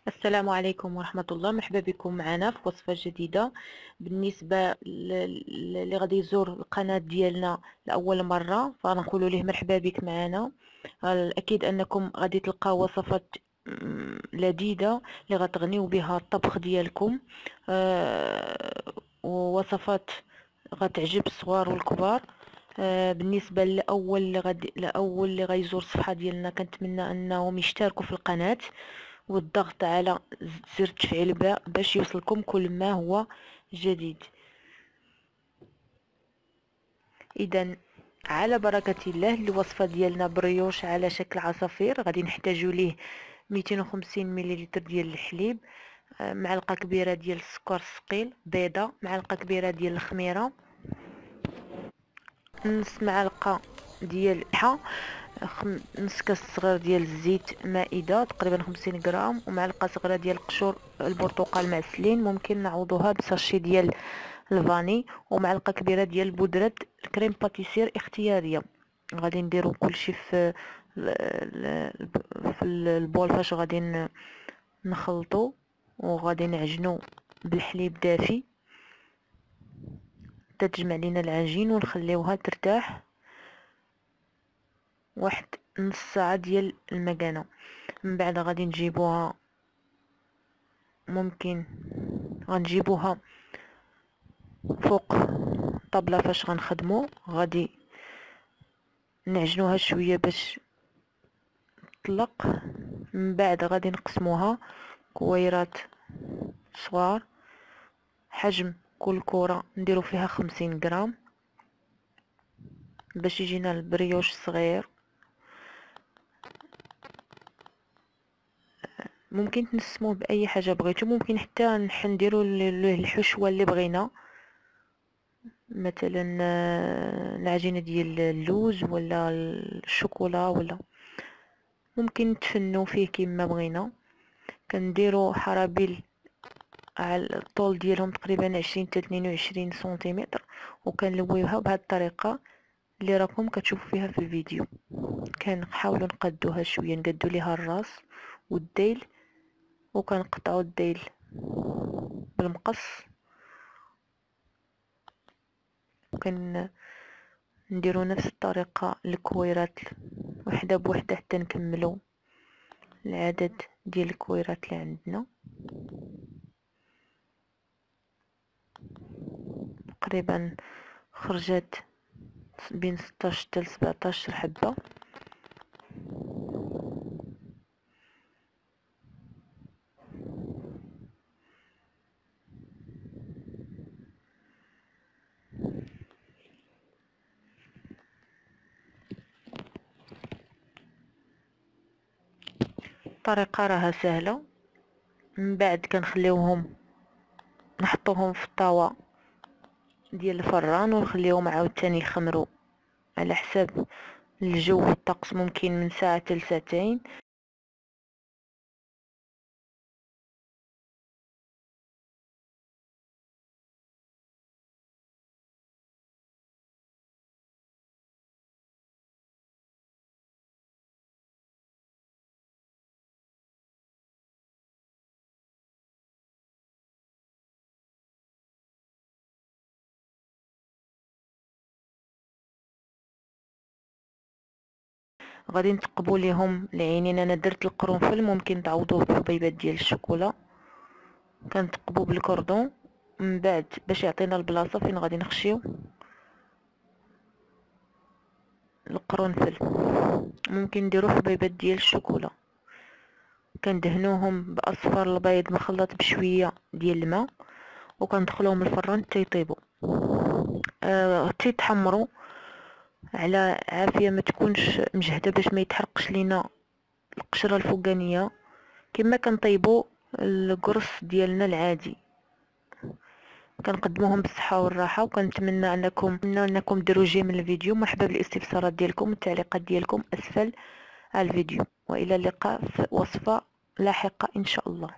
السلام عليكم ورحمة الله. مرحبا بكم معنا في وصفة جديدة. بالنسبة اللي غادي يزور القناة ديالنا لأول مرة فنقول له مرحبا بك معنا. الأكيد أنكم غادي تلقاو وصفات لذيذة اللي غتغنيو بها الطبخ ديالكم، ووصفات غتعجب الصغار والكبار. بالنسبه لاول اللي غيزور الصفحه ديالنا، كنتمنى انهم يشتركوا في القناه والضغط على زر تفعيل باش يوصلكم كل ما هو جديد. اذا على بركه الله، الوصفه ديالنا بريوش على شكل عصافير. غادي نحتاجو ليه 250 ملل ديال الحليب، معلقه كبيره ديال السكر الثقيل، بيضه، معلقه كبيره ديال الخميره، نص معلقه ديال الحا، نص كاس صغير ديال الزيت مائده تقريبا 50 غرام، ومعلقه صغيره ديال قشور البرتقال معسلين، ممكن نعوضوها بساشي ديال الفاني، ومعلقه كبيره ديال بودره الكريم باتيسير اختياريه. غادي نديرو كلشي في البول فاش غادي نخلطو، وغادي نعجنو بالحليب دافي تتجمع لينا العجين، ونخليوها ترتاح واحد نص ساعه ديال المكانه. من بعد غادي نجيبوها، ممكن غنجيبوها فوق الطابله فاش غنخدمو، غادي نعجنوها شويه باش تطلق. من بعد غادي نقسموها كويرات صغار، حجم كل كره نديرو فيها 50 غرام باش يجينا البريوش صغير. ممكن تنسموه باي حاجه بغيتو، ممكن حتى نديرو الحشوه اللي بغينا، مثلا العجينه ديال اللوز ولا الشوكولا، ولا ممكن نتفنوا فيه كما بغينا. كنديروا حرابيل على الطول ديالهم تقريبا 20 حتى 22 سنتيمتر، وكنلويوها بهذه الطريقه اللي راكم كتشوفوا فيها في الفيديو. كنحاولوا نقدوها شويه، نقدوا ليها الراس والديل، وكنقطعوا الديل بالمقص، نديرو نفس الطريقه الكويرات وحده بوحده حتى نكملوا العدد ديال الكويرات اللي عندنا. تقريبا خرجت بين 16 حتى 17 حبه. الطريقه راها سهله. من بعد كنخليوهم نحطوهم في الطاوه ديال الفران، ونخليوهم عاوتاني يخمروا على حساب الجو والطقس، ممكن من ساعه حتى لساعتين. غادي نتقبوا ليهم العينين. انا درت القرنفل، ممكن تعوضوه بحبيبات ديال الشوكولا. كنتقبوا بالكردون من بعد باش يعطينا البلاصه فين غادي نخشيو القرنفل. ممكن نديرو حبيبات ديال الشوكولا، كندهنوهم باصفر البيض مخلط بشويه ديال الماء، وكندخلوهم الفران حتى يطيبوا، حتى يتحمروا على عافيه، ما تكونش مجهده باش ما يتحرقش لينا القشره الفوقانيه، كما كنطيبوا القرص ديالنا العادي. كنقدموهم بالصحه والراحه، وكنتمنى انكم ديروا جيم من الفيديو. مرحبا بالاستفسارات ديالكم والتعليقات ديالكم اسفل الفيديو، والى اللقاء في وصفه لاحقه ان شاء الله.